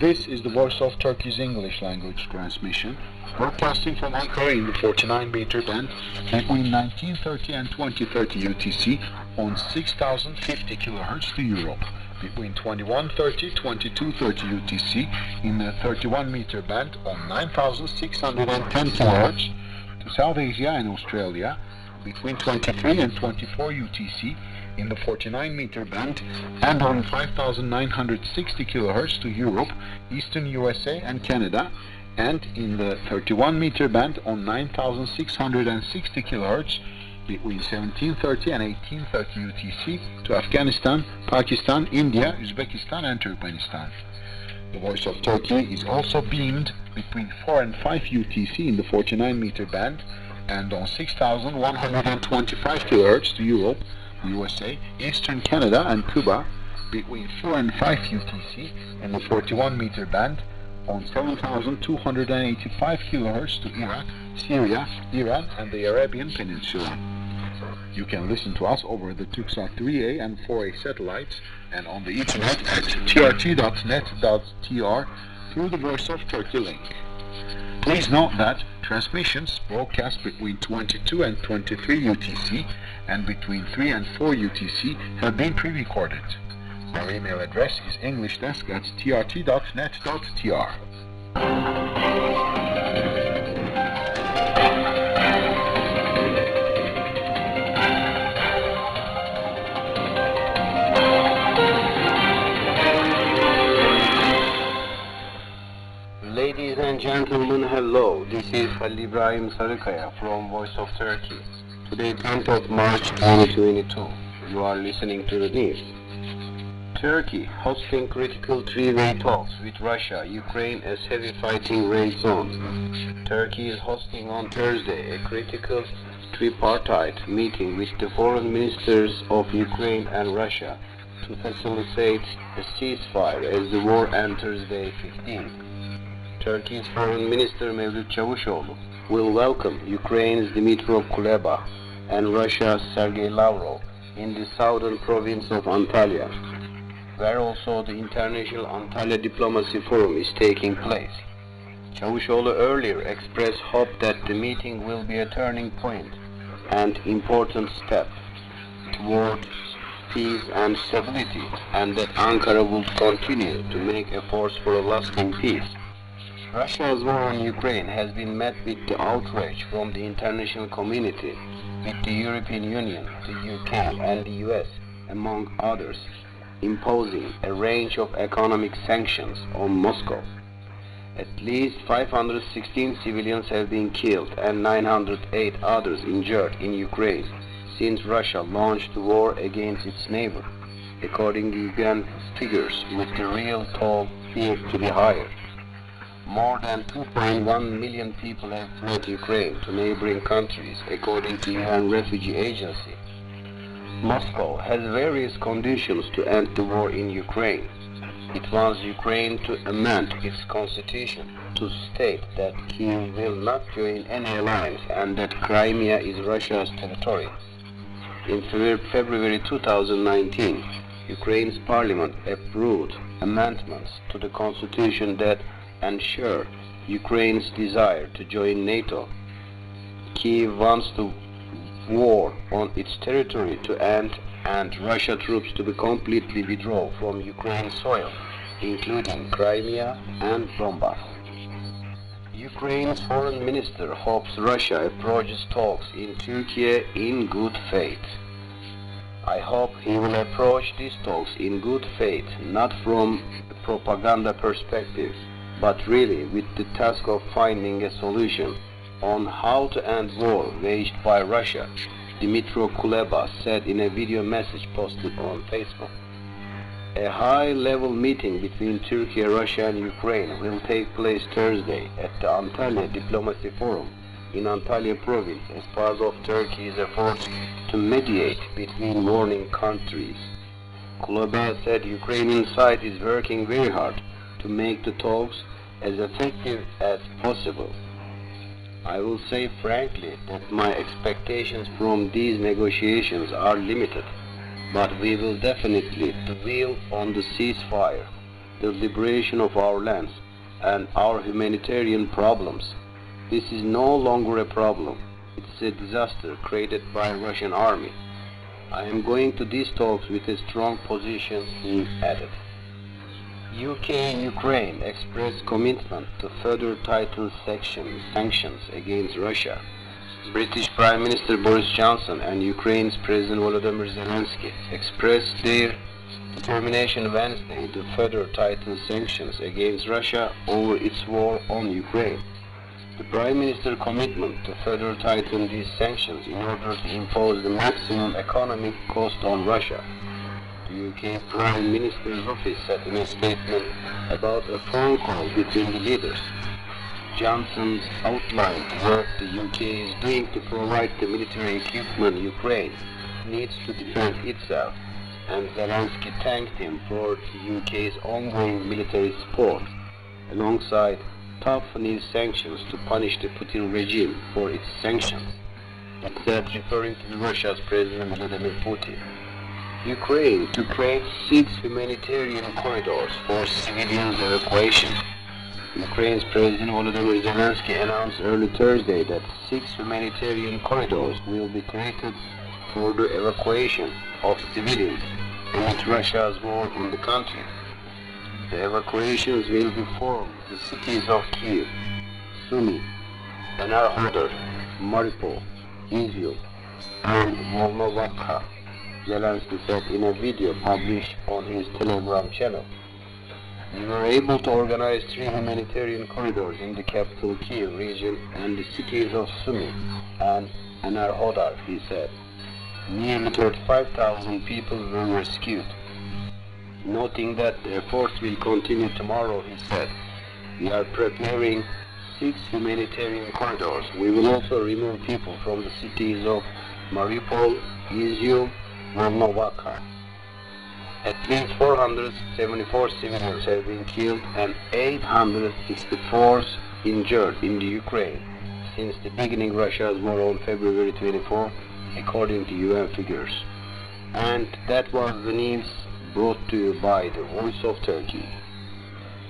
This is the Voice of Turkey's English language transmission, broadcasting from Ankara in the 49-meter band between 1930 and 2030 UTC on 6050 kHz to Europe, between 2130 2230 UTC in the 31-meter band on 9610 kHz to South Asia and Australia, between 23 and 24 UTC in the 49-meter band and on 5960 kHz to Europe, Eastern USA and Canada, and in the 31-meter band on 9660 kHz between 1730 and 1830 UTC to Afghanistan, Pakistan, India, Uzbekistan and Turkmenistan. The Voice of Turkey is also beamed between 4 and 5 UTC in the 49-meter band and on 6125 kHz to Europe, USA, Eastern Canada and Cuba, between 4 and 5 UTC in the 41-meter band on 7,285 kHz to Iraq, Syria, Iran and the Arabian Peninsula. You can listen to us over the Turksat 3A and 4A satellites and on the internet at trt.net.tr through the Voice of Turkey link. Please note that transmissions broadcast between 22 and 23 UTC and between 3 and 4 UTC have been pre-recorded. Our email address is englishdesk@trt.net.tr. Ladies and gentlemen, hello. This is Halil Ibrahim Sarıkaya from Voice of Turkey. Today, 10th of March 2022. You are listening to the news. Turkey hosting critical three-way talks with Russia, Ukraine as heavy fighting rages on. Turkey is hosting on Thursday a critical tripartite meeting with the foreign ministers of Ukraine and Russia to facilitate a ceasefire as the war enters day 15. Turkey's Foreign Minister Mevlut Çavuşoğlu will welcome Ukraine's Dmytro Kuleba and Russia's Sergei Lavrov in the southern province of Antalya, where also the International Antalya Diplomacy Forum is taking place. Çavuşoğlu earlier expressed hope that the meeting will be a turning point and important step toward peace and stability, and that Ankara will continue to make efforts for a lasting peace. Russia's war on Ukraine has been met with the outrage from the international community, with the European Union, the UK and the US, among others, imposing a range of economic sanctions on Moscow. At least 516 civilians have been killed and 908 others injured in Ukraine since Russia launched the war against its neighbor, according to UN figures, with the real toll feared to be higher. More than 2.1 million people have fled Ukraine to neighboring countries, according to the UN Refugee Agency. Moscow has various conditions to end the war in Ukraine. It wants Ukraine to amend its constitution to state that Kyiv will not join any alliance and that Crimea is Russia's territory. In February 2019, Ukraine's parliament approved amendments to the constitution that ensure Ukraine's desire to join NATO. Kyiv wants the war on its territory to end and Russian troops to be completely withdrawn from Ukraine's soil, including Crimea and Donbass. Ukraine's foreign minister hopes Russia approaches talks in Turkey in good faith. I hope he will approach these talks in good faith, not from a propaganda perspective, but really with the task of finding a solution on how to end war waged by Russia, Dmytro Kuleba said in a video message posted on Facebook. A high-level meeting between Turkey, Russia and Ukraine will take place Thursday at the Antalya Diplomacy Forum in Antalya province as part of Turkey's efforts to mediate between warring countries. Kuleba said Ukrainian side is working very hard to make the talks as effective as possible. I will say frankly that my expectations from these negotiations are limited, but we will definitely prevail on the ceasefire. the liberation of our lands and our humanitarian problems. This is no longer a problem. It's a disaster created by Russian army. I am going to these talks with a strong position, he added. UK and Ukraine expressed commitment to further tighten sanctions against Russia. British Prime Minister Boris Johnson and Ukraine's President Volodymyr Zelensky expressed their determination Wednesday to further tighten sanctions against Russia over its war on Ukraine. The Prime Minister's commitment to further tighten these sanctions in order to impose the maximum economic cost on Russia. The UK Prime Minister's office said in a statement about a phone call between the leaders. Johnson outlined the work the UK is doing to provide the military equipment Ukraine needs to defend itself, and Zelensky thanked him for the UK's ongoing military support, alongside tough new sanctions to punish the Putin regime for its sanctions. It said, referring to Russia's President Vladimir Putin. Ukraine to create 6 humanitarian corridors for civilians evacuation. Ukraine's President Volodymyr Zelensky announced early Thursday that 6 humanitarian corridors will be created for the evacuation of civilians amid Russia's war in the country. The evacuations will be from the cities of Kyiv, Sumy, Enerhodar, Mariupol, Izium, and Volnovakha, Zelensky said in a video published on his Telegram channel. We were able to organize 3 humanitarian corridors in the capital Kyiv region and the cities of Sumy and Enerhodar, he said. Nearly 35,000 people were rescued. Noting that the efforts will continue tomorrow, he said, we are preparing 6 humanitarian corridors. We will also remove people from the cities of Mariupol, Izium, Volnovakha. At least 474 civilians have been killed and 864 injured in the Ukraine since the beginning of Russia's war on February 24, according to UN figures. And that was the news brought to you by the Voice of Turkey.